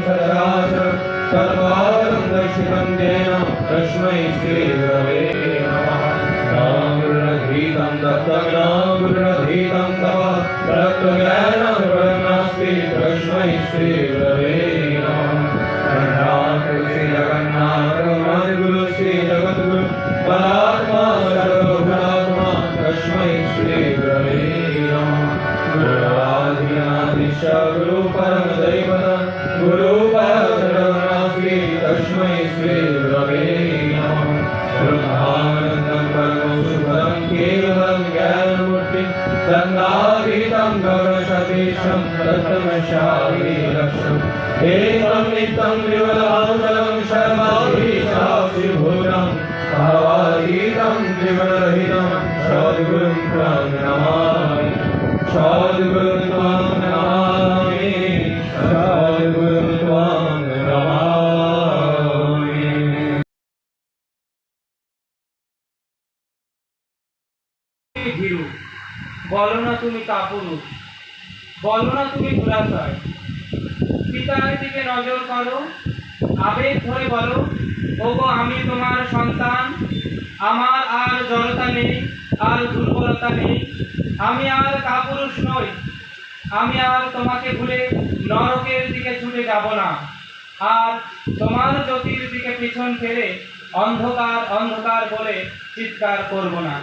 सचराचरं तत्पादं दर्शितं येन तस्मै श्रीगुरवे नमः। नागुरुरधीतं दत्तविनागुरुरधीतं तव तत्त्वज्ञानं ब्रह्मास्ति तस्मै श्रीगुरवे नमः। जगन्नाथ श्री जगन्नाथ गुरु श्री जगद्गुरु परात्मा सर्वभूतात्मा तस्मै श्रीगुरवे नमः। गुरुराधिनादिश गुरु परम दैवत गुरु परब्रह्मास्ति तस्मै श्रीगुरवे नमः। ब्रह्मानन्दं परमं सुखदं केवलं ज्ञानमूर्तिं गङ्गातीतं गगनसदृशं तत्त्वमशालीलक्ष्यम् एकं नित्यं विमलाचलं सर्वाधीशाक्षिभूतं भावातीतं त्रिगुणरहितं सद्गुरुं त्वां नमामि। सद्गुरुं त्वां नमामि। सद्गुरुं त्वां नमामि। ভীরু, বলো না তুমি কাপুরুষ, বলো না তুমি ধুলাশয়। পিতার দিকে নজর করো, আবেগ ধরে বলো, ওগো আমি তোমার সন্তান, আমার আর জড়তা নেই, আর দুর্বলতা নেই, আমি আর কাপুরুষ নই, আমি আর তোমাকে ভুলে নরকের দিকে ছুটে যাব না, আর তোমার জ্যোতির দিকে পিছন ফেলে অন্ধকার অন্ধকার বলে চিৎকার করব না।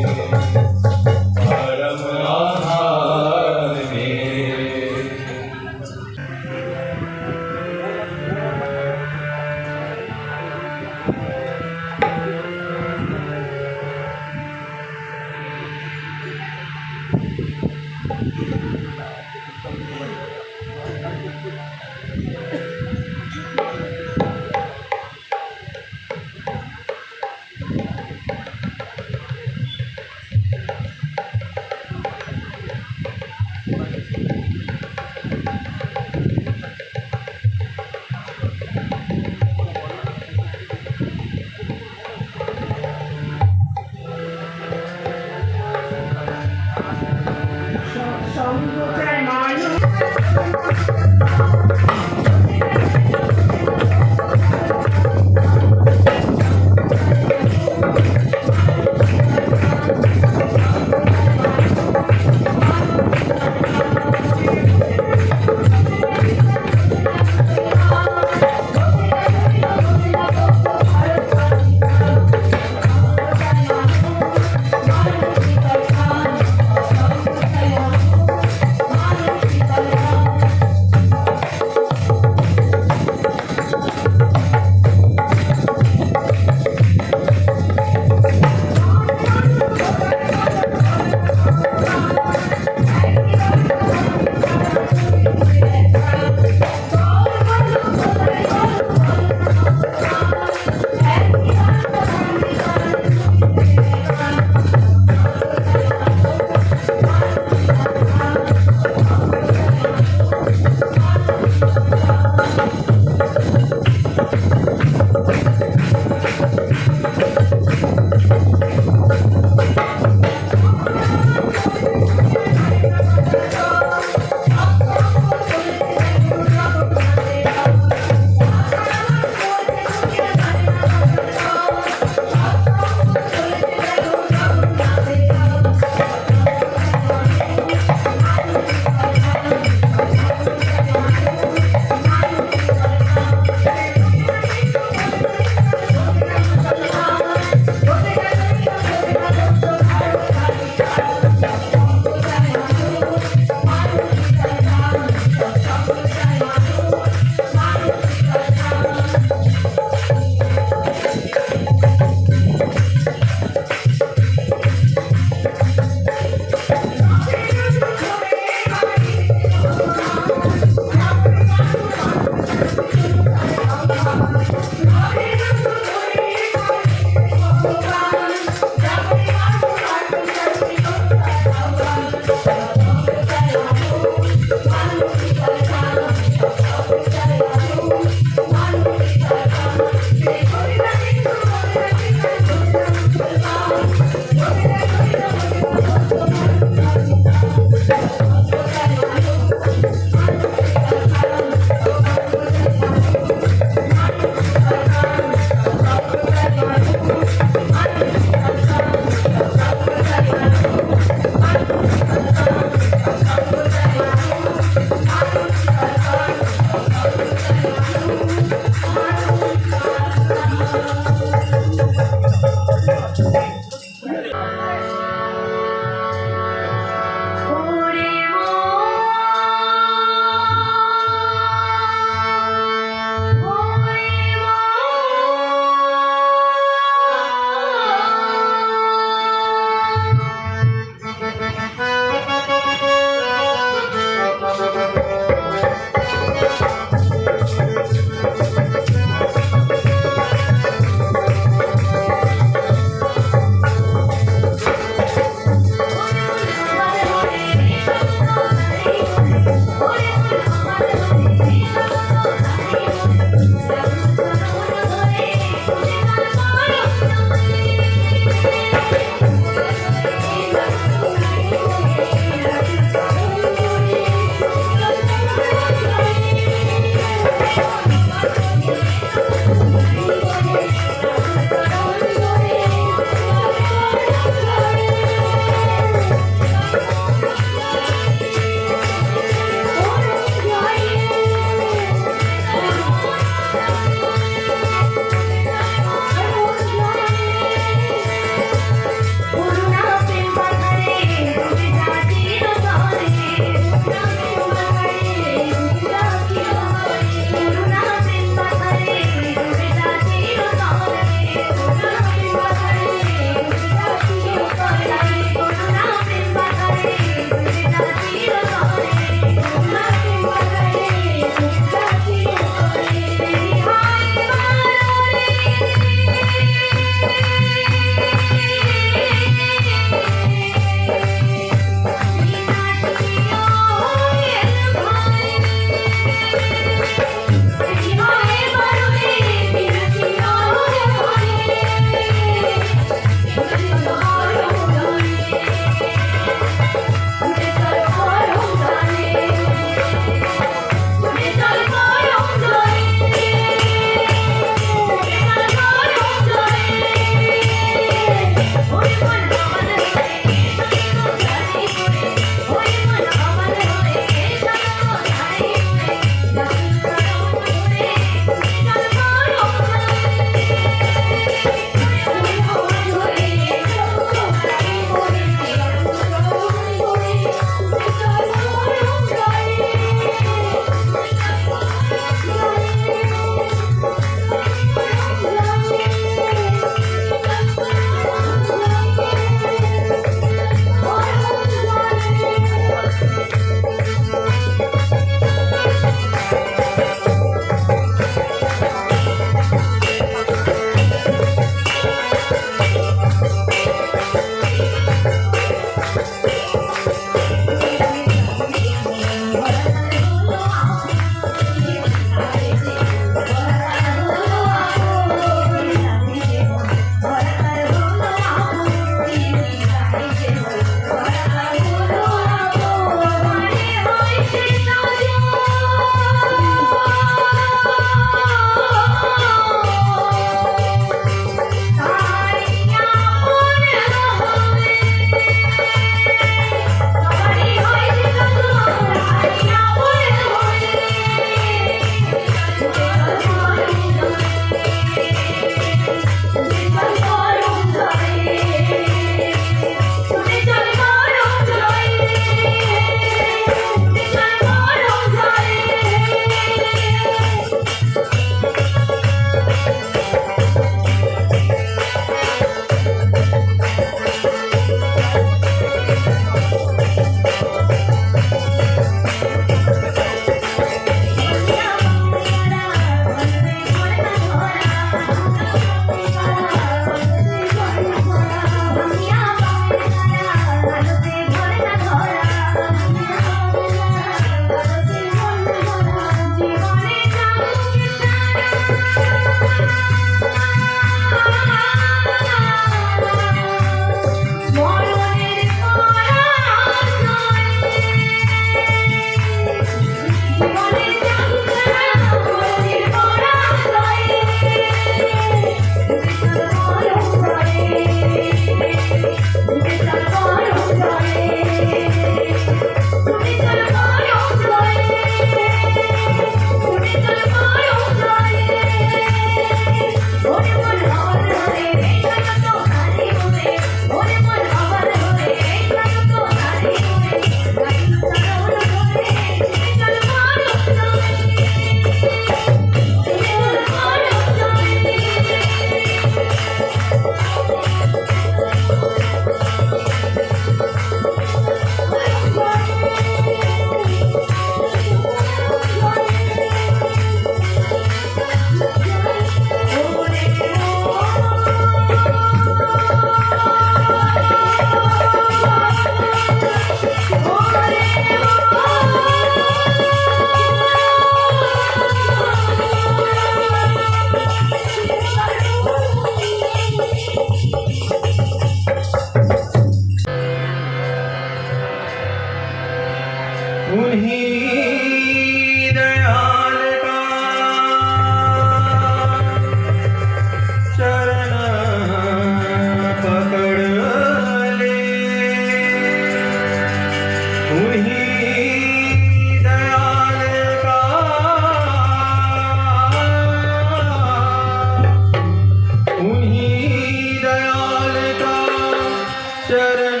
शरण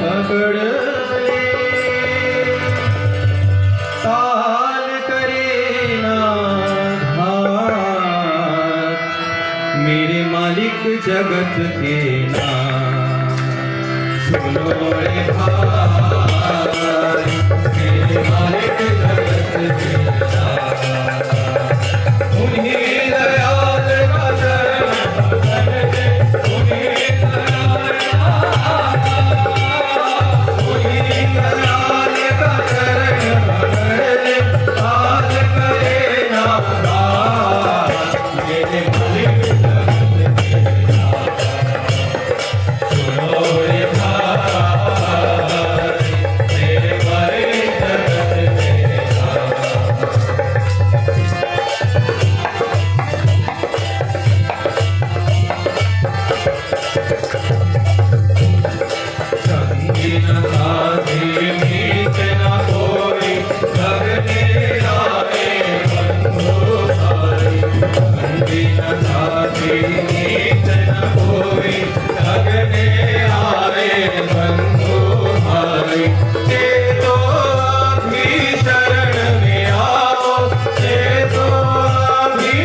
पकड़ ले, काल करे ना घात, मेरे मालिक जगत के नाम। सुनो रे भाई, मेरे मालिक जगत के नाम। उन्हीं दयाल का चरण पकड़ ले, उन्हीं दयाल का चरण पकड़ ले, काल करे ना घात, मेरे मालिक जगत के नाम। सुनो रे भाई, मेरे मालिक जगत के नाम। संगीन साथी मीत न कोई, लगने आए बंधु भाई। संगीन साथी मीत न कोई, लगने आए बंधु भाई। चेतो अभी शरण में आओ, चेतो अभी,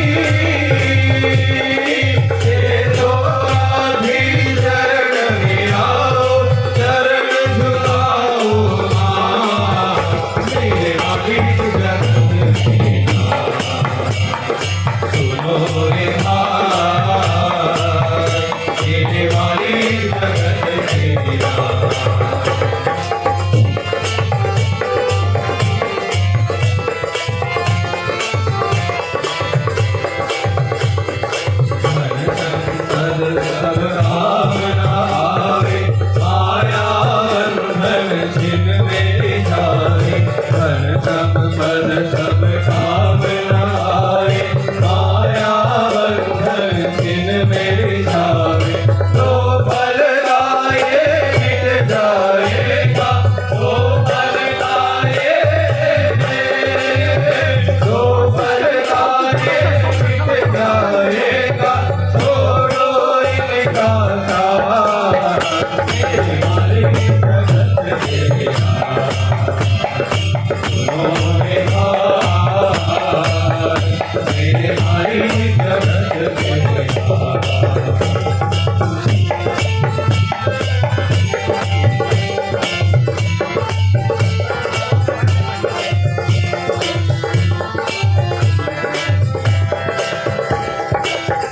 चेतो अभी शरण में आओ, चरण झुकाओ मां, मेरे मालिक जगत के नाम। सुनो रे भाई, मेरे मालिक जगत के नाम। मन संसद सब काम न आवे, माया बंधन छिन मेरे जाए। मन संपद सब काम न आवे, माया बंधन छिन मेरे जाए। तो फल लाए मिट जाएगा, तो फल लाए, तो फल लाए मिट जाएगा, छोड़ो इनका साथ, मेरे मालिक जगत के नाम। सुनो रे भाई, मेरे मालिक जगत के नाम।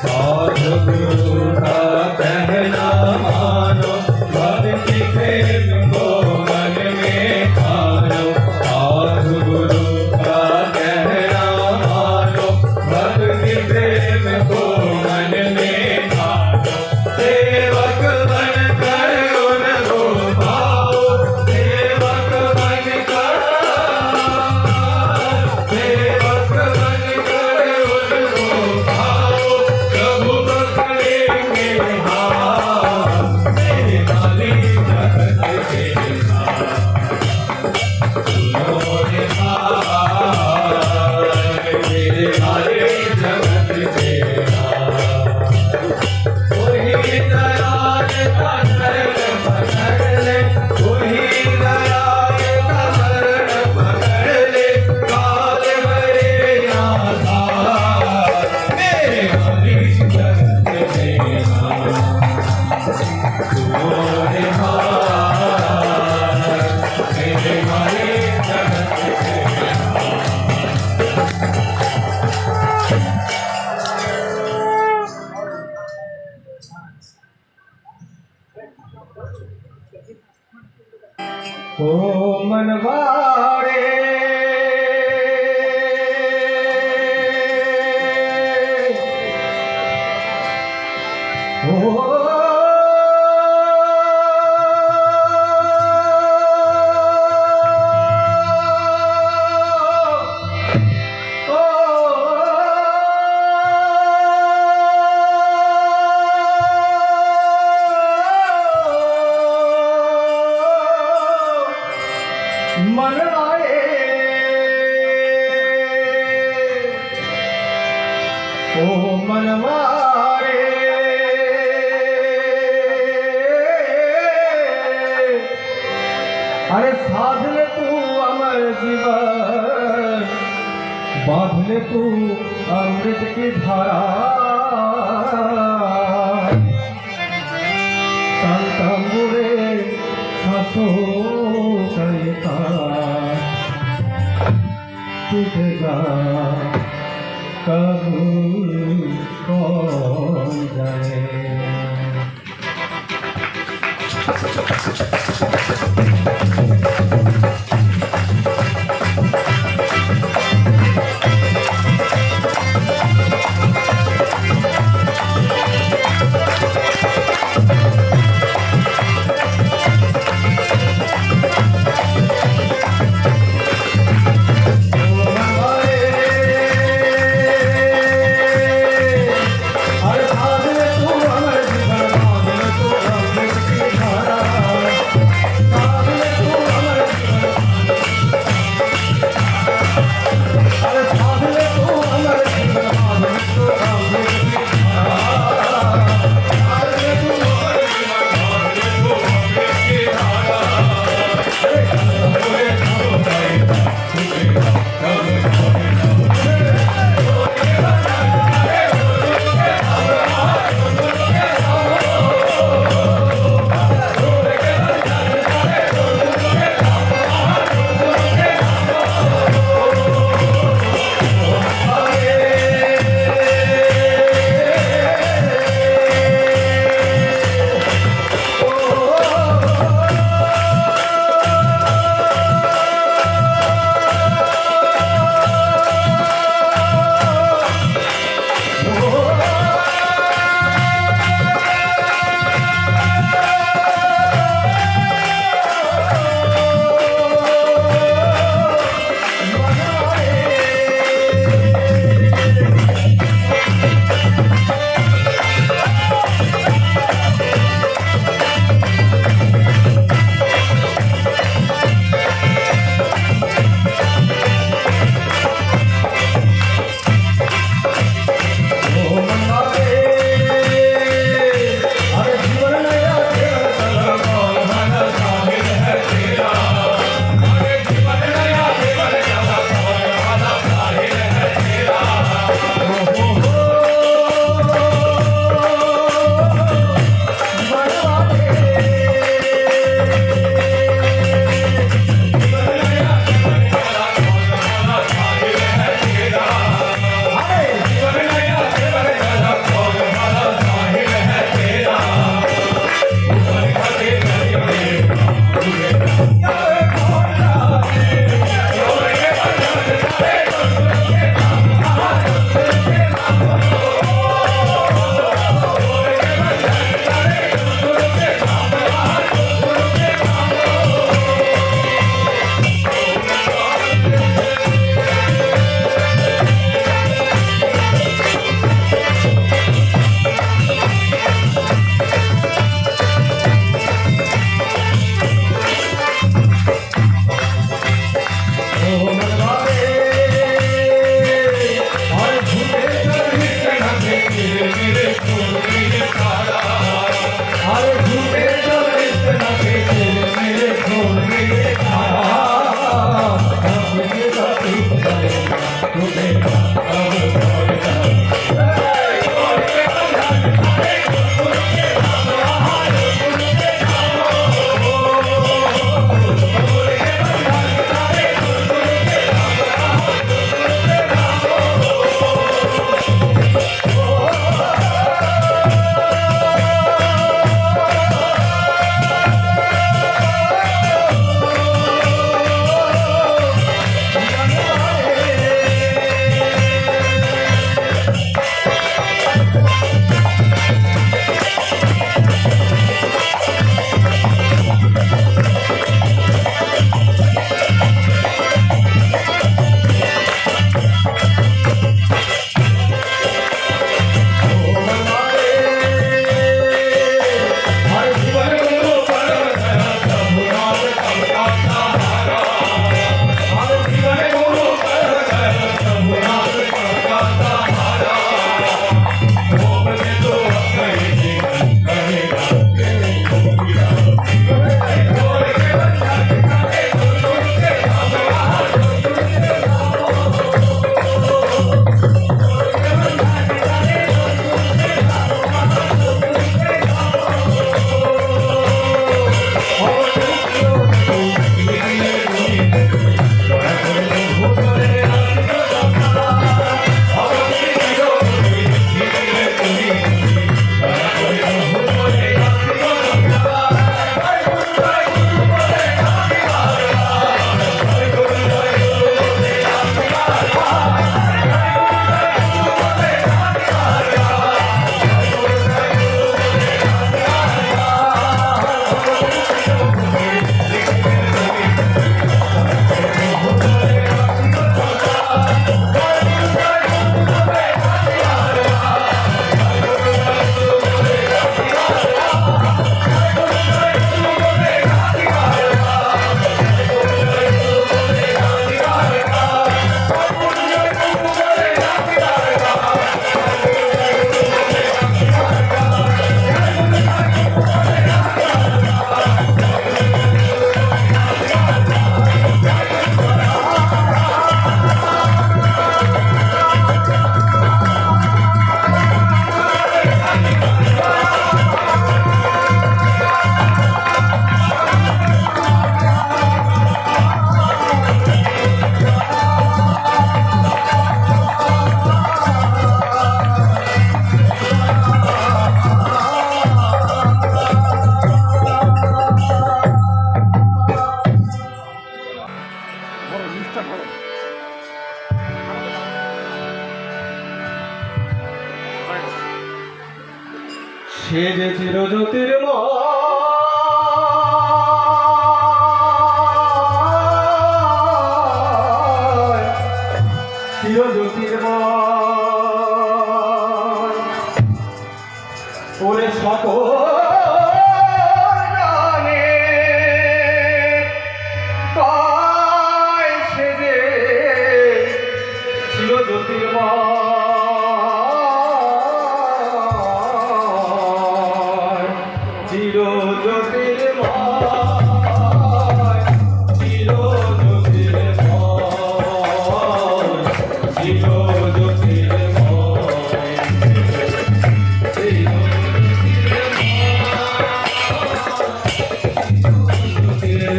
साधु गुरु का कहना मानो, भक्ति प्रेम को मन में ठानो। साधु गुरु का कहना मानो, भक्ति प्रेम को मन में ठानो। सेवक बनकर उनको पाओ, सेवक बनकर, सेवक बनकर उनको पाओ, प्रभु पकड़ेंगे हाथ, मेरे मालिक जगत के नाम। सुनो रे भाई, मेरे मालिक जगत के नाम। वही दयाल का चरण पकड़ ले, वही दयाल का चरण पकड़ ले, काल करे ना घात, मेरे मालिक जगत के नाम। सुनो रे भाई, मेरे मालिक जगत के नाम। ओ मनवाड़े, ओ मनवाड़े, ओ मनवाड़े, जीवन बांधले तू अमृत की धारा तंबुरे सांसों का टूटेगा कब कौन जाने।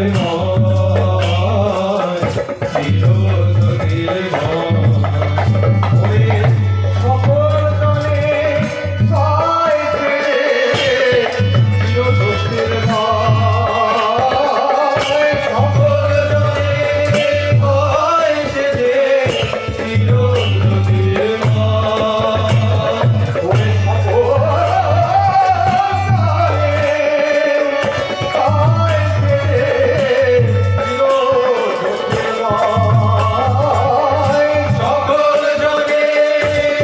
জ্যোতির্ময় চির জ্যোতির্ময় ওরে সকল জনে গাইছে চির জ্যোতির্ময় সকল জনে গাইছে যে চির জ্যোতির্ময় ওরে সকল সকল জনে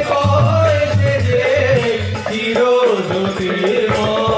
কইছে যে চির জ্যোতির্ময়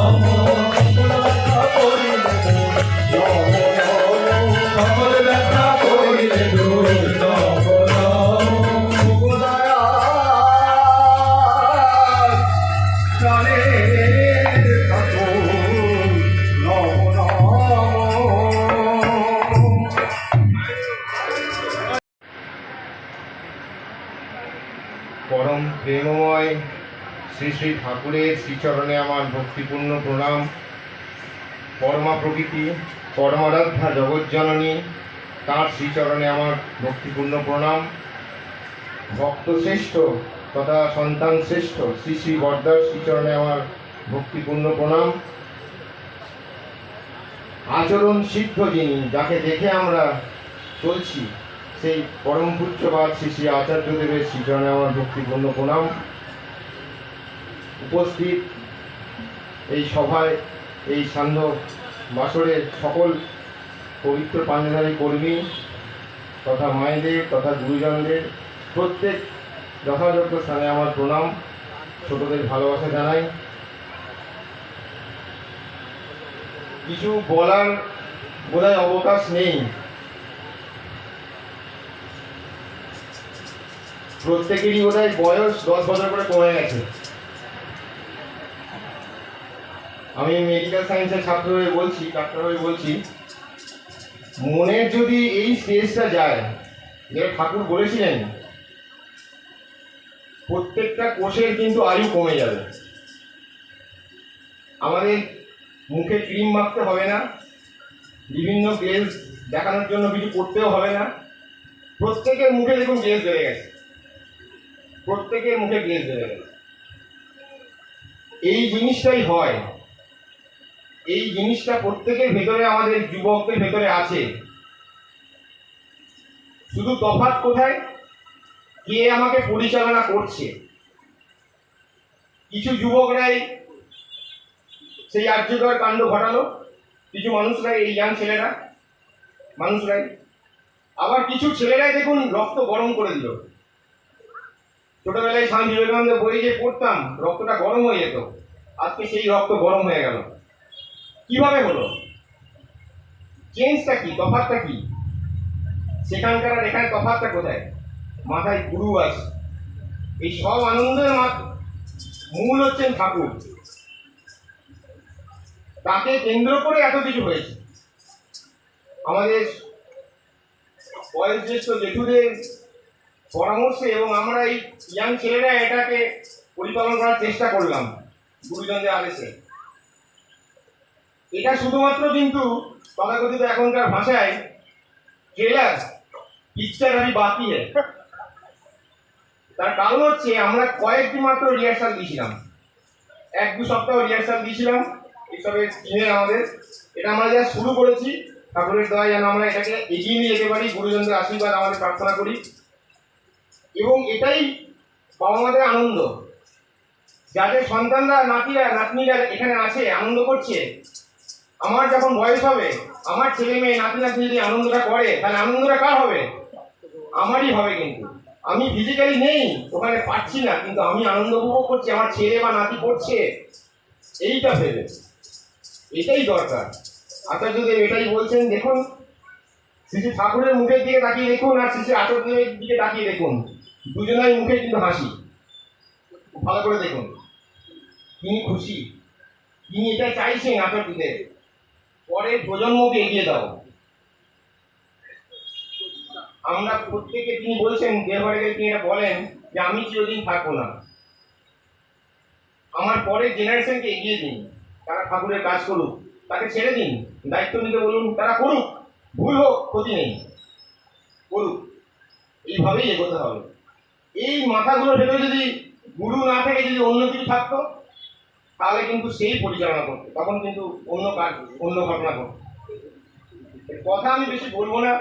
সকল ব্যথা করিলে দূর নম নম। সকল ব্যথা করিলে দূর নব নম। দয়াল প্রাণের ঠাকুর নম নম। পরম প্রেমময় শ্রী শ্রী ঠাকুরের শ্রীচরণে আমার ভক্তিপূর্ণ প্রণাম। পরমা প্রকৃতি পরমারাধ্যা জগজ্জননী তাঁর শ্রীচরণে আমার ভক্তিপূর্ণ প্রণাম। ভক্ত শ্রেষ্ঠ তথা সন্তান শ্রেষ্ঠ শ্রী শ্রী বরদার শ্রীচরণে আমার ভক্তিপূর্ণ প্রণাম। আচরণ সিদ্ধ যিনি, যাকে দেখে আমরা চলছি, সেই পরম পূজ্যপাদ শ্রী শ্রী আচার্যদেবের শ্রীচরণে আমার ভক্তিপূর্ণ প্রণাম। উপস্থিত এই সভায়, এই সান্ধ্য বাসরের সকল পবিত্র পাঞ্জাধারী কর্মী তথা মায়েদের তথা গুরুজনদের প্রত্যেক যথাযোগ্য স্থানে আমার প্রণাম, ছোটদের ভালোবাসা জানাই। কিছু বলার বোধহয় অবকাশ নেই। প্রত্যেকেরই বোধহয় বয়স 10 বছর করে কমে গেছে। আমি মেডিকেল সায়েন্সের ছাত্র হয়ে বলছি, ডাক্তার হয়ে বলছি, মনের যদি এই স্টেজটা যায়, যেটা ঠাকুর বলেছিলেন প্রত্যেকটা কোষের কিন্তু আয়ু কমে যাবে। আমাদের মুখে ক্রিম মাখতে হবে না, বিভিন্ন গ্লেজ দেখানোর জন্য কিছু করতেও হবে না। প্রত্যেকের মুখে দেখুন গ্লেজ বেড়ে গেছে, প্রত্যেকের মুখে গ্লেজ বেড়ে গেছে। এই জিনিসটাই হয়, এই জিনিসটা প্রত্যেকের ভেতরে, আমাদের যুবকদের ভেতরে আছে। শুধু তফাৎ কোথায়? কে আমাকে পরিচালনা করছে। কিছু যুবকরাই সেই আর্যকর কাণ্ড ঘটালো, কিছু মানুষরাই, এই ইয়াং ছেলেরা মানুষরাই। আবার কিছু ছেলেরাই দেখুন রক্ত গরম করে দিল। ছোটবেলায় স্বামী বিবেকানন্দ বই যে পড়তাম, রক্তটা গরম হয়ে যেত, আজকে সেই রক্ত গরম হয়ে গেল। কিভাবে হলো? চেঞ্জটা কি? তফাৎটা কি? সেখানকার আর এখানে তফাৎটা কোথায়? মাথায় গুরু আছে। এই সব আনন্দের মূল হচ্ছেন ঠাকুর। তাকে কেন্দ্র করে এত কিছু হয়েছে। আমাদের বয়োজ্যেষ্ঠ জেঠুদের পরামর্শে এবং আমরা এই ইয়াং ছেলেরা এটাকে পরিপালন করার চেষ্টা করলাম গুরুজনদের আদেশে। এটা শুধুমাত্র কিন্তু তথাকথিত এখনকার ভাষায় ট্রেলার, পিকচার আমি বাকি। তার কারণ হচ্ছে আমরা কয়েকটি মাত্র রিহার্সাল দিয়েছিলাম, 1-2 সপ্তাহ রিহার্সাল দিয়েছিলাম এইসবের টিমের আমাদের। এটা আমরা যা শুরু করেছি, ঠাকুরের দয়া যেন আমরা এটাকে এগিয়ে নিয়ে যেতে পারি, গুরুজনদের আশীর্বাদ আমাদের প্রার্থনা করি। এবং এটাই বাবা মাদের আনন্দ। যাদের সন্তানরা, নাতিরা নাতনিরা এখানে আছে, আনন্দ করছে, আমার যখন বয়স হবে, আমার ছেলে মেয়ে নাতি নাতনি যদি আনন্দটা করে, তাহলে আনন্দটা কার হবে? আমারই হবে। কিন্তু আমি ফিজিক্যালি নেই ওখানে, পাচ্ছি না, কিন্তু আমি আনন্দ উপভোগ করছি, আমার ছেলে বা নাতি করছে, এইটা ভেবে। এটাই দরকার। আচার্যদেব এটাই বলছেন। দেখুন, শ্রী ঠাকুরের মুখের দিকে তাকিয়ে দেখুন আর শ্রী আচার্যদেবের দিকে তাকিয়ে দেখুন, দুজনের মুখে কিন্তু হাসি। ভালো করে দেখুন, তিনি খুশি, তিনি এটা চাইছেন আচার্যদেব, পরের প্রজন্মকে এগিয়ে দাও। আমরা প্রত্যেকে, তিনি বলছেন দেহবারে তিনি এটা বলেন যে আমি চিরদিন থাকবো না, আমার পরের জেনারেশনকে এগিয়ে দিন, তারা ঠাকুরের কাজ করুক, তাকে ছেড়ে দিন, দায়িত্ব নিতে বলুন, তারা করুক, ভুল হোক ক্ষতি নেই, করুক। এইভাবেই এগোতে হবে। এই মাথাগুলোর ভেতরে যদি গুরু না থেকে যদি অন্য কিছু থাকতো, তাহলে কিন্তু সেই পরিচালনা করতো, তখন কিন্তু অন্য কাজ, অন্য ঘটনা করতো। কথা আমি বেশি বলবো না।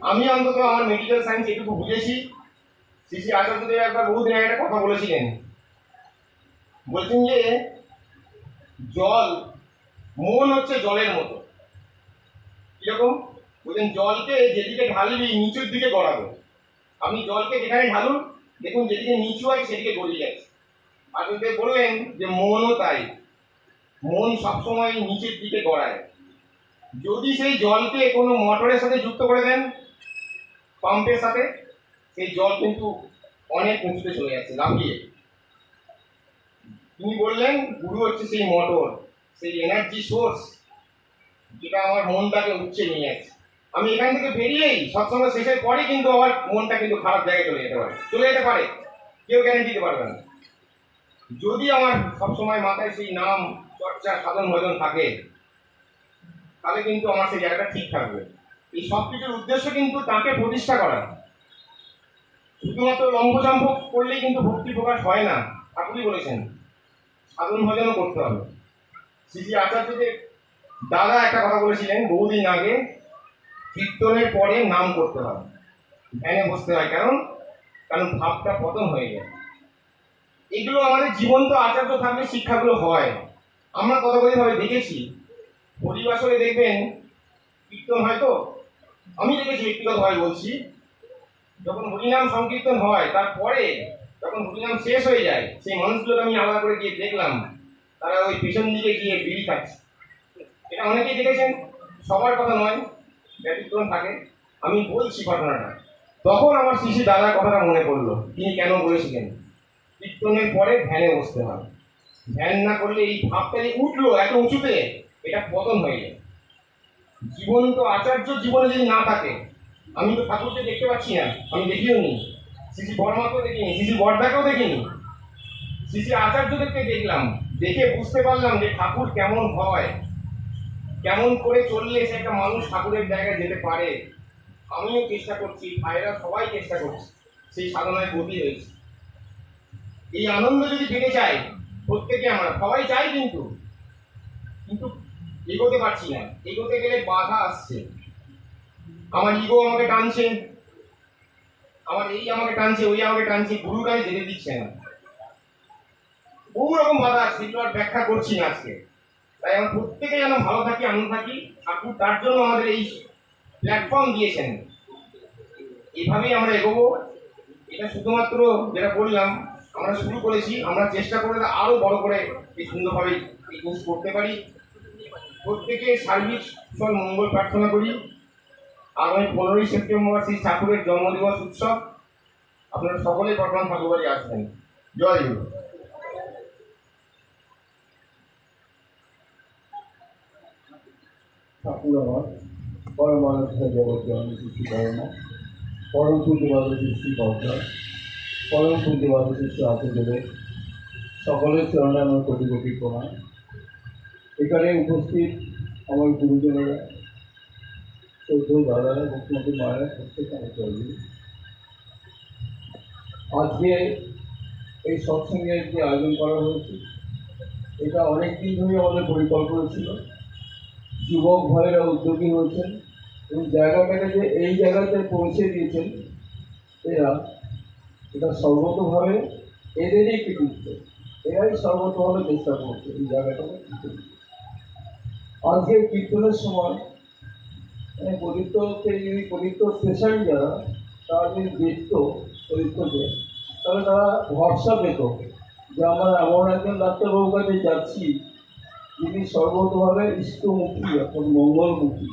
আমি অন্তত আমার মেডিকেল সায়েন্স এটুকু বুঝেছি। শ্রী শ্রী আচার্যদেব একবার বহুদিন আগে একটা কথা বলেছিলেন, বলছেন যে জল, মন হচ্ছে জলের মতো। কিরকম? বলছেন জলকে যেদিকে ঢালবি নিচুর দিকে গড়াবে। আপনি জলকে যেখানে ঢালুন, দেখুন যেদিকে নিচু হয় সেদিকে গড়িয়ে যাচ্ছে। আচার্যদেব বললেন যে মনও তাই। মন সবসময় নিচের দিকে গড়ায়। যদি সেই জলকে কোনো মোটরের সাথে যুক্ত করে দেন, পাম্পের সাথে, সেই জল কিন্তু অনেক উঁচুতে চলে যাচ্ছে লাফিয়ে। তিনি বললেন গুরু হচ্ছে সেই মোটর, সেই এনার্জি সোর্স, যেটা আমার মনটাকে উচ্চে নিয়ে যাচ্ছে। আমি এখান থেকে বেরিয়েই সবসময় শেষের পরে কিন্তু আমার মনটা কিন্তু খারাপ জায়গায় চলে যেতে পারে, কেউ গ্যারেন্টি দিতে পারবে না। যদি আমার সবসময় মাথায় সেই নাম চর্চা সাধন ভজন থাকে, তাহলে কিন্তু আমার সেই জায়গাটা ঠিক থাকবে। এই সব কিছুর উদ্দেশ্য কিন্তু তাকে প্রতিষ্ঠা করা। শুধুমাত্র লম্বজম্ভ করলেই কিন্তু ভক্তি প্রকাশ হয় না, ঠাকুরই বলেছেন সাধন ভজনও করতে হবে। শ্রী শ্রী আচার্যদেব দাদা একটা কথা বলেছিলেন বহুদিন আগে, কীর্তনের পরে নাম করতে হয়, ধ্যানে বসতে হয়। কারণ ভাবটা পতন হয়ে যায়। এগুলো আমাদের জীবন্ত আচার্য থাকলে শিক্ষাগুলো হয়। আমরা কতগুলিভাবে দেখেছি, পরিবাসরে দেখবেন কীর্তন হয়তো, আমি দেখেছি ব্যক্তিগতভাবে বলছি, যখন হরিনাম সংকীর্তন হয় তারপরে যখন হরিনাম শেষ হয়ে যায়, সেই মানুষগুলোকে আমি আলাদা করে গিয়ে দেখলাম তারা ওই পেছন দিকে গিয়ে বিড়ি খাচ্ছে। এটা অনেকেই দেখেছেন, সবার কথা নয়, ব্যতিক্রম থাকে। আমি বলছি ঘটনাটা, তখন আমার শিশু দাদার কথাটা মনে পড়লো। তিনি কেন বলেছিলেন কীর্তনের পরে ধ্যানে বসতে হয়। ধ্যান না করলে এই ভাবটা যে উঠলো এত উঁচুতে, এটা পতন হয়ে যায়। জীবন্ত আচার্য জীবনে যদি না থাকে, আমি তো ঠাকুরকে দেখতে পাচ্ছি না, আমি দেখিও নি, শ্রী বর্মাকেও দেখিনি, শ্রী বর্দাকেও দেখিনি, শ্রী আচার্যদেরকে দেখলাম, দেখে বুঝতে পারলাম যে ঠাকুর কেমন হয়, কেমন করে চললে সে একটা মানুষ ঠাকুরের জায়গায় যেতে পারে। আমিও চেষ্টা করছি, ভাইয়েরা সবাই চেষ্টা করছি, সেই সাধনায় গতি হয়েছে। এই আনন্দ যদি পেতে চাই প্রত্যেকে, আমরা সবাই চাই, কিন্তু এগোতে পারছি না। এগোতে গেলে বাধা আসছে, আমার ইগো আমাকে টানছে, আমার এই আমাকে টানছে, ওই আমাকে টানছে, গুরুর কাছে যেতে দিচ্ছে না। বহু রকম বাধা আছে, সেগুলো আর ব্যাখ্যা করছি না আজকে। তাই আমরা প্রত্যেকে যেন ভালো থাকি, আনন্দ থাকি। ঠাকুর তার জন্য আমাদের এই প্ল্যাটফর্ম দিয়েছেন, এভাবেই আমরা এগোবো। এটা শুধুমাত্র যেটা বললাম, আমরা শুরু করেছি, আমরা চেষ্টা করে আরো বড় করে এই সুন্দরভাবে এই জিনিস করতে পারি। প্রত্যেকে সার্বিক কুশল মঙ্গল প্রার্থনা করি। আগামী 15ই সেপ্টেম্বর শ্রী ঠাকুরের জন্মদিবস উৎসব, আপনারা সকলেই বর্তমান ঠাকুরবাড়ি আসবেন। জয় গুরু। ঠাকুর আমার পরমানন্দ জগৎ শ্রী বর্মা, পরম পূজ্যবাদ শ্রী বর্ধা, পরম পূজ্যবাদ শ্রী আচার্যদেব, সকলের চরণে আমার কোটি কোটি প্রণাম। এখানে উপস্থিত আমার গুরুজনেরা, চৌধ দাদারা, মুখ্যমন্ত্রী মায়েরা, প্রত্যেক আমার চলবে। আজকে এই সৎসঙ্গের যে আয়োজন করা হয়েছে, এটা অনেকদিন ধরে আমাদের পরিকল্পনা ছিল। যুবক ভাইয়েরা উদ্যোগী হয়েছেন এবং জায়গাটাকে যে এই জায়গাতে পৌঁছে দিয়েছেন এরা, এটা সর্বতভাবে এদেরই কৃতিত্ব। এরাই সর্বতভাবে চেষ্টা করছে এই জায়গাটাকে। আজকে কীর্তনের সময় পবিত্রকে যদি পবিত্র স্পেশাল যারা, তারা যদি দেখত পবিত্রকে, তাহলে তারা ভরসা পেত যে আমরা এমন একজন ডাক্তারবাবুর কাছে যাচ্ছি যিনি সর্বতভাবে ইষ্টমুখী, এখন মঙ্গলমুখী।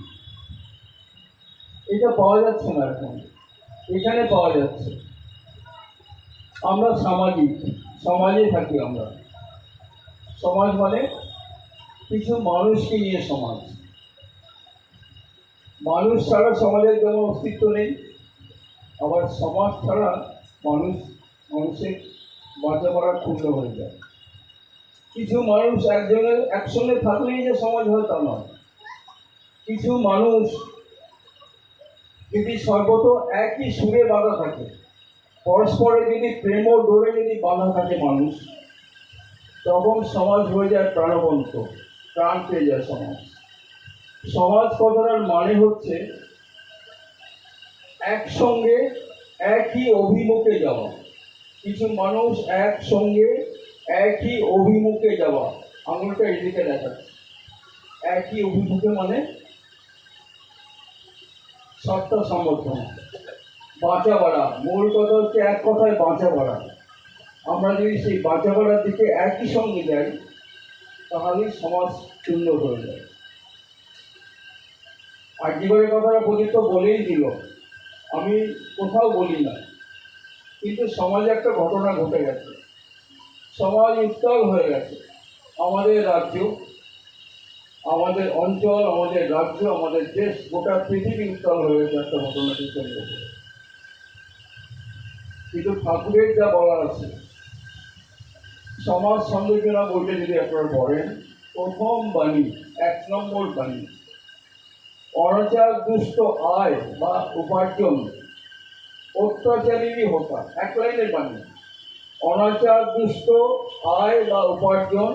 এটা পাওয়া যাচ্ছে না এখন, এখানে পাওয়া যাচ্ছে। আমরা সামাজিক, সমাজে থাকি আমরা। সমাজ মানে কিছু মানুষকে নিয়ে সমাজ। মানুষ ছাড়া সমাজের কোনো অস্তিত্ব নেই, আবার সমাজ ছাড়া মানুষের বাঁচা পড়া ক্ষুণ্ণ হয়ে যায়। কিছু মানুষ একসঙ্গে থাকলেই যে সমাজ হয় তা নয়। কিছু মানুষ যদি সর্বত একই সুরে বাঁধা থাকে, পরস্পরে যদি প্রেম ও ডোরে যদি বাঁধা থাকে মানুষ, তখন সমাজ হয়ে যায় প্রাণবন্ত, প্রাণ পেয়ে যায় সমাজ। সমাজ কথাটার মানে হচ্ছে একসঙ্গে একই অভিমুখে যাওয়া। কিছু মানুষ একসঙ্গে একই অভিমুখে যাওয়া, আঙুলটা এদিকে দেখাচ্ছে। একই অভিমুখে মানে সত্তা সমর্থন, বাঁচা বাড়া। মূল কথা হচ্ছে এক কথায় বাঁচা বাড়া। আমরা যদি সেই বাঁচা বাড়ার দিকে একই সঙ্গে যাই, তাহলেই সমাজ সুন্দর হয়ে যায়। আর জীবনের কথাটা প্রদীপ তো বলেই দিল, আমি কোথাও বলি না, কিন্তু সমাজে একটা ঘটনা ঘটে গেছে, সমাজ উত্তাল হয়ে গেছে। আমাদের রাজ্য, আমাদের অঞ্চল, আমাদের রাজ্য, আমাদের দেশ, গোটা পৃথিবী উত্তাল হয়ে গেছে একটা ঘটনাটি কেন্দ্র করে। কিন্তু ঠাকুরের যা বলা আছে, সমাজ সংযোজনা বইটা যদি আপনারা পড়েন, প্রথম বাণী, 1 নম্বর বাণী, অনাচার দুষ্ট আয় বা উপার্জন অত্যাচারীরই হতা, 1 লাইনের বাণী। অনাচার দুষ্ট আয় বা উপার্জন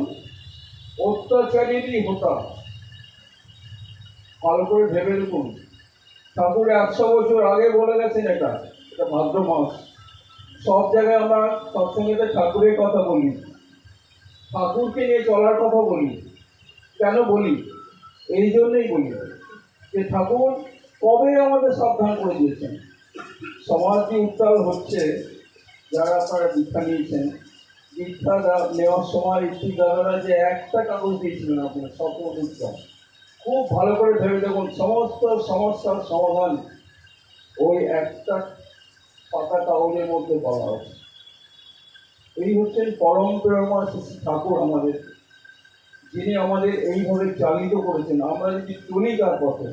অত্যাচারীরই হতা। ভালো করে ভেবে দেখুন, ঠাকুর 100 বছর আগে বলে গেছেন এটা ভাদ্র মাস। সব জায়গায় আমরা সৎসঙ্গেতে ঠাকুরের কথা বলি, ঠাকুরকে নিয়ে চলার কথা বলি। কেন বলি? এই জন্যই বলি যে ঠাকুর কবে আমাদের সাবধান করে দিয়েছেন। সমাজ যে উত্তাল হচ্ছে, যারা আপনারা দীক্ষা নিয়েছেন, দীক্ষা নেওয়ার সময় একটি দাদারা যে একটা কাগজ দিয়েছিলেন আপনার স্বপ্ন দীক্ষা, খুব ভালো করে ভেবে দেখুন, সমস্ত সমস্যার সমাধান ওই একটা পাতা কাগজের মধ্যে পাওয়া আছে। এই হচ্ছেন পরম প্রেরণা শ্রী ঠাকুর আমাদের, যিনি আমাদের এইভাবে চালিত করেছেন। আমরা যদি চলি তার পথে,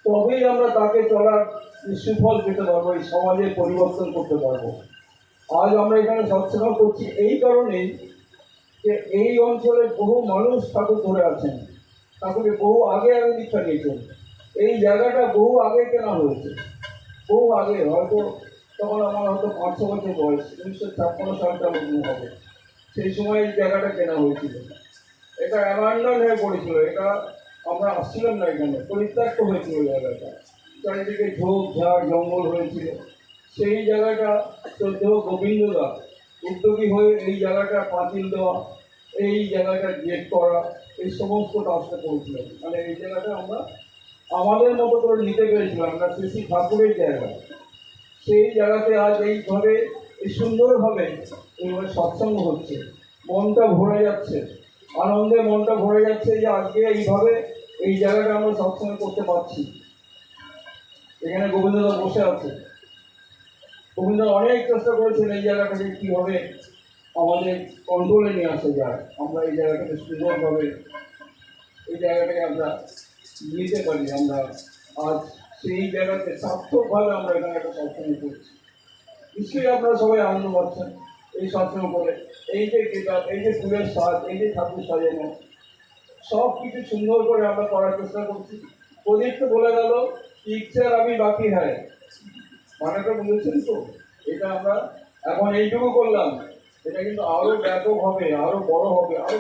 তবেই আমরা তাকে চলার সুফল পেতে পারবো, এই সমাজের পরিবর্তন করতে পারবো। আজ আমরা এখানে সৎসঙ্গ করছি এই কারণেই যে এই অঞ্চলে বহু মানুষ ঠাকুর ধরে আছেন, ঠাকুরের বহু আগে দীক্ষা নিয়েছেন। এই জায়গাটা বহু আগে কেনা হয়েছে, বহু আগে, হয়তো তখন আমার হয়তো 500 বছর বয়স, 1956 সালটা মনে হবে, সেই সময় এই জায়গাটা কেনা হয়েছিল। এটা অ্যাবান্ডন হয়ে পড়েছিল, এটা আমরা আসছিলাম না, এখানে পরিত্যক্ত হয়েছিল জায়গাটা, চারিদিকে ঝোপ ঝাড় জঙ্গল হয়েছিল। সেই জায়গাটা শ্রদ্ধেয় গোবিন্দদা উদ্যোগী হয়ে এই জায়গাটা পাঁচিল দেওয়া, এই জায়গাটা গেট করা, এই সমস্ত কাজটা করেছিলেন। মানে এই জায়গাটা আমরা আমাদের মতো করে নিতে পেরেছিলাম, আমরা শ্রী ঠাকুরের জায়গা। সেই জায়গাতে আজ এইভাবে এই সুন্দরভাবে এইভাবে সৎসঙ্গ হচ্ছে, মনটা ভরে যাচ্ছে, আনন্দে মনটা ভরে যাচ্ছে যে আজকে এইভাবে এই জায়গাটা আমরা সৎসঙ্গ করতে পারছি। এখানে গোবিন্দদা বসে আছে, গোবিন্দ অনেক চেষ্টা করেছেন এই জায়গাটাকে কীভাবে আমাদের কন্ট্রোলে নিয়ে আসা যায়, আমরা এই জায়গাটাকে সুন্দরভাবে এই জায়গাটাকে আমরা নিতে পারি। আমরা আজ সেই জায়গাতে সার্থকভাবে আমরা এখানে একটা সৎসঙ্গ করছি। নিশ্চয়ই আপনারা সবাই আনন্দ পাচ্ছেন এই সৎসঙ্গ করে। এই যে গেটআপ, এই যে ফুলের সাজ, এই যে ঠাকুর সাজানো, সব কিছু সুন্দর করে আমরা করার চেষ্টা করছি। প্রদীপ তো বলে গেল, ইচ্ছার আমি বাকি হয়, মানেটা বুঝেছেন তো? এটা আমরা এখন এইটুকু করলাম, এটা কিন্তু আরো ব্যাপক হবে, আরো বড় হবে, আরো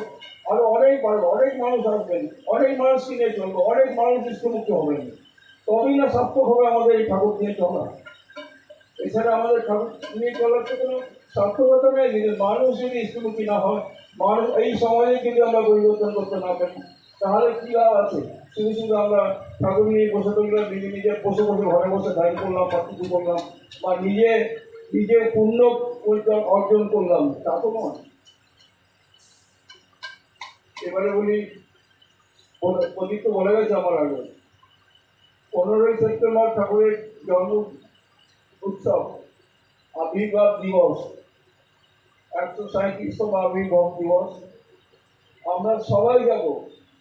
আরো অনেক বাড়বে, অনেক মানুষ আসবেন, অনেক মানুষ নিয়ে চলবো, অনেক মানুষ ইষ্টমুক্ত হবেন। তবেই না সার্থক হবে আমাদের এই ঠাকুর নিয়ে চলা। এছাড়া আমাদের ঠাকুর নিয়ে চলার তো কোনো সার্থকতা নেই যদি মানুষ যদি ইষ্টমুখী না হয়, মানুষ এই সমাজে যদি আমরা পরিবর্তন করতে না পারি, তাহলে কি লাভ আছে? শুধু শুধু আমরা ঠাকুর নিয়ে বসে থাকলাম, নিজে নিজে বসে বসে ঘরে বসে ধ্যান করলাম বা কিছু করলাম, বা নিজে পূর্ণ অর্জন করলাম, তা তো নয়। এবারে বলি, প্রদীপ তো বলে গেছে আমার আগে, 15ই সেপ্টেম্বর ঠাকুরের জন্ম উৎসব, আবির্ভাব দিবস, 137তম আবির্ভাব দিবস। আমরা সবাই যাব,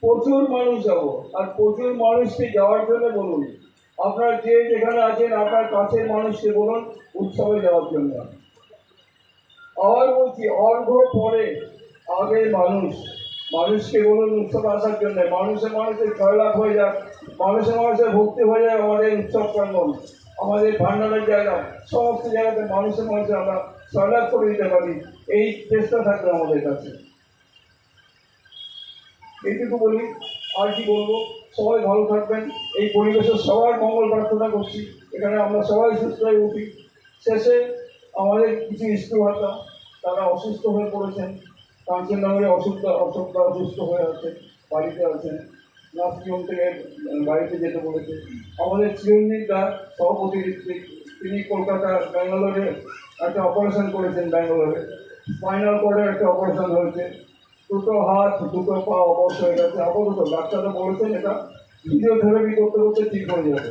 প্রচুর মানুষ যাব, আর প্রচুর মানুষকে যাওয়ার জন্য বলুন, আপনার যে যেখানে আছেন আপনার কাছের মানুষকে বলুন উৎসবে যাওয়ার জন্য। আবার বলছি, অর্ঘ্য পরে আগে মানুষকে বলুন উৎসবে আসার জন্য। মানুষের জয়লাভ হয়ে যাক, মানুষের ভক্তি হয়ে যায় আমাদের উৎসব প্রাঙ্গণ, আমাদের ভান্ডারের জায়গা, সমস্ত জায়গাতে মানুষের আমরা জয়লাভ করে দিতে পারি, এই চেষ্টা থাকবে আমাদের কাছে। এইটুকু বলি, আর কি বলবো, সবাই ভালো থাকবেন। এই পরিবেশের সবার মঙ্গল প্রার্থনা করছি, এখানে আমরা সবাই সুস্থ হয়ে উঠি। শেষে আমাদের কিছু স্ত্রীভাতা, তারা অসুস্থ হয়ে পড়েছেন, কাঞ্চননগরে অসুস্থ হয়ে আছে, বাড়িতে আছেন, নার্সিংহোম থেকে বাড়িতে যেতে বলেছে। আমাদের চিরঞ্জিত দা সভাপতি, তিনি কলকাতা ব্যাঙ্গালোরে একটা অপারেশন করেছেন, ব্যাঙ্গালোরে স্পাইনাল কর্ডের একটা অপারেশন হয়েছে, দুটো হাত দুটো পা অবশ হয়ে গেছে, আপাতত ডাক্তাররা বলেছেন এটা ফিজিওথেরাপি করতে করতে ঠিক হয়ে যাবে।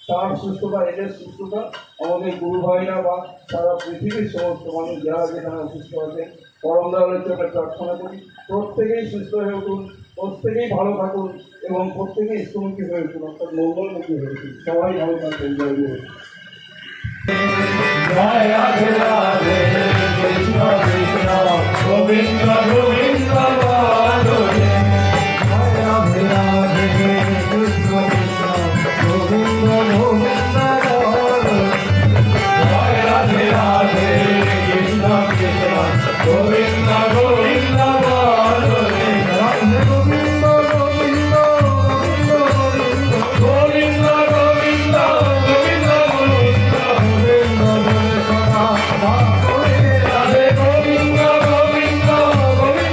তার সুস্থতা, এদের সুস্থতা আমাদের গুরু ভাইরা বা সারা পৃথিবীর সমস্ত মানুষ যারা যেখানে অসুস্থ আছে পরম দয়ালের জন্য প্রার্থনা করি প্রত্যেকেই সুস্থ হয়ে উঠুন, প্রত্যেকেই ভালো থাকুন এবং প্রত্যেকেই ইষ্টমুখী হয়ে উঠুন, অর্থাৎ মঙ্গলমুখী হয়ে উঠুন। সবাই ভালো থাকবেন। জয় গুরু। জয় রাধে রাধে কৃষ্ণ কৃষ্ণ গোবিন্দ গোবিন্দ বলে জয় রাধে রাধে কৃষ্ণ কৃষ্ণ গোবিন্দ গোবিন্দ বলে জয় রাধে রাধে কৃষ্ণ কৃষ্ণ গোবিন্দ গোবিন্দ বলে রাধে গোবিন্দ গোবিন্দ গোবিন্দ গোবিন্দ গোবিন্দ গোবিন্দ গোবিন্দ গোবিন্দ রাধে গোবিন্দ গোবিন্দ গোবিন্দ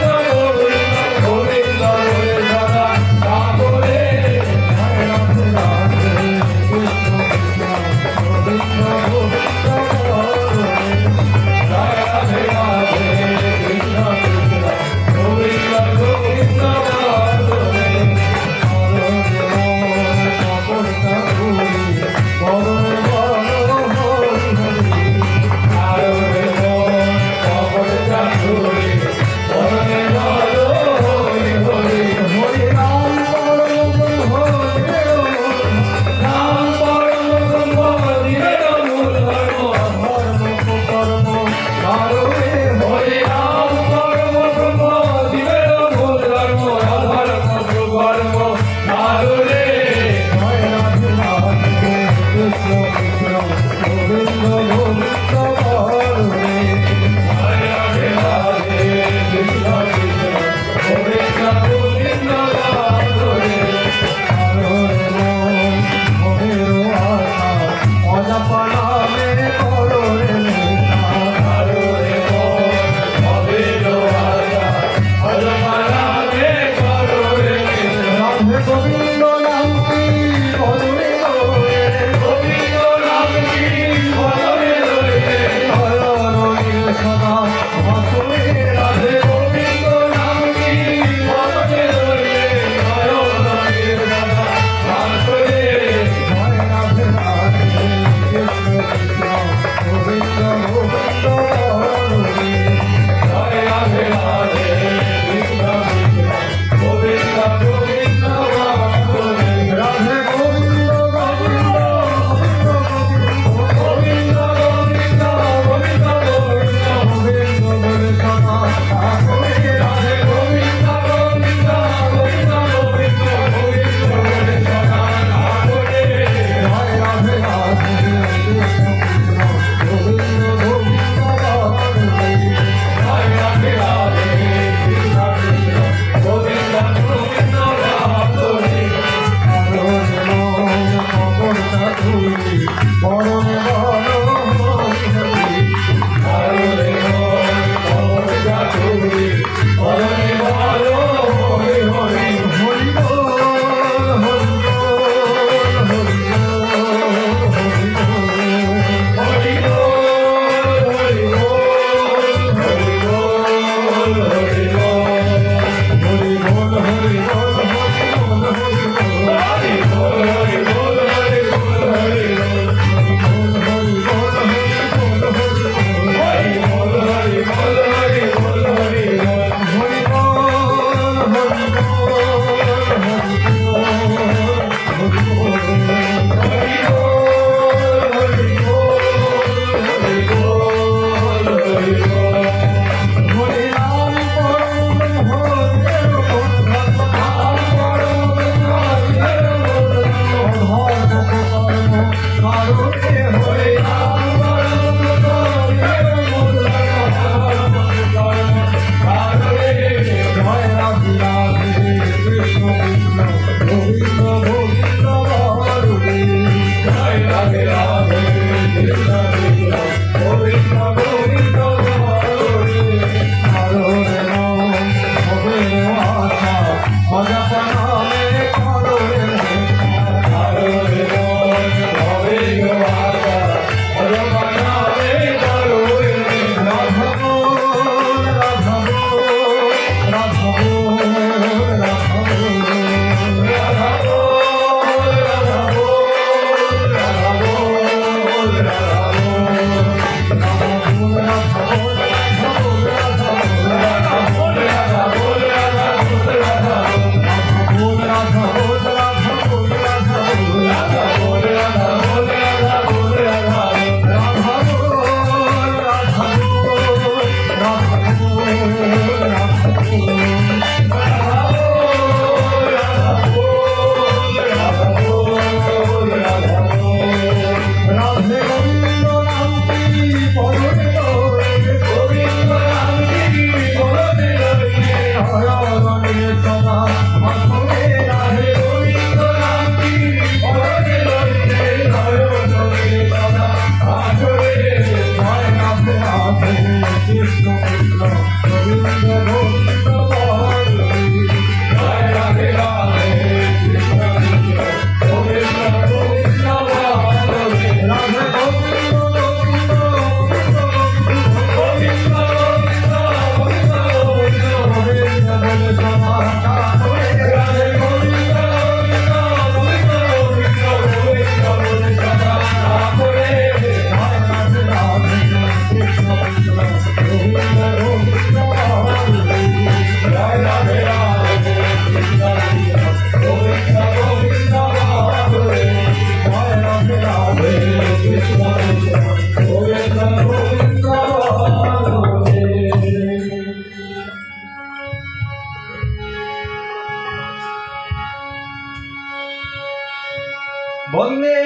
বন্দে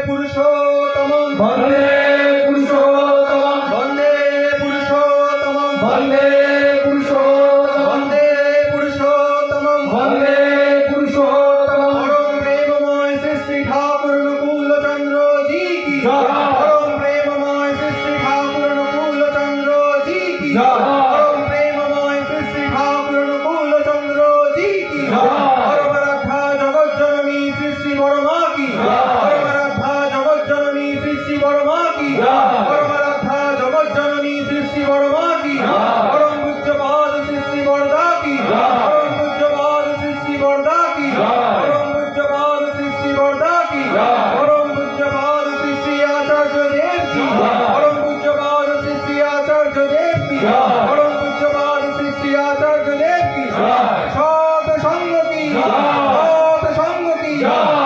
পুরুষোত্তম বন্দে পুরুষোত্তমম বন্দে পুরুষোত্তম বন্দে পুরুষোত্তমম বন্দে পুরুষোত্তম বন্দে পুরুষোত্তমম পরম প্রেমময় শ্রী শ্রী ঠাকুর অনুকূল চন্দ্র জি কি জয়। পরম প্রেমময় শ্রী শ্রী ঠাকুর অনুকূল চন্দ্র জি কি জয়। পরম প্রেমময় শ্রী শ্রী ঠাকুর অনুকূল চন্দ্র জি কি জয়। পরমারাধ্যা জগৎ জননী শ্রী শ্রী বড়মা কি জয়। পরমারাধ্যা জগৎ জননী শ্রী শ্রী বড়মা কি জয়। পরমারাধ্যা জগৎ জননী শ্রী শ্রী বড়মা কি জয়। পরম পূজ্যপাদ শ্রী শ্রী বরদা কি জয়। পরম পূজ্যপাদ শ্রী শ্রী বরদা কি জয়। পরম পূজ্যপাদ শ্রী শ্রী বরদা কি জয়। পরম পূজ্যপাদ শ্রী শ্রী আচার্য দেব কি জয়। পরম পূজ্যপাদ শ্রী শ্রী আচার্য দেব কি জয়। পরম পূজ্যপাদ শ্রী শ্রী আচার্য দেব কি জয়। সৎ সঙ্গ কি জয়। সৎ সঙ্গ কি জয়।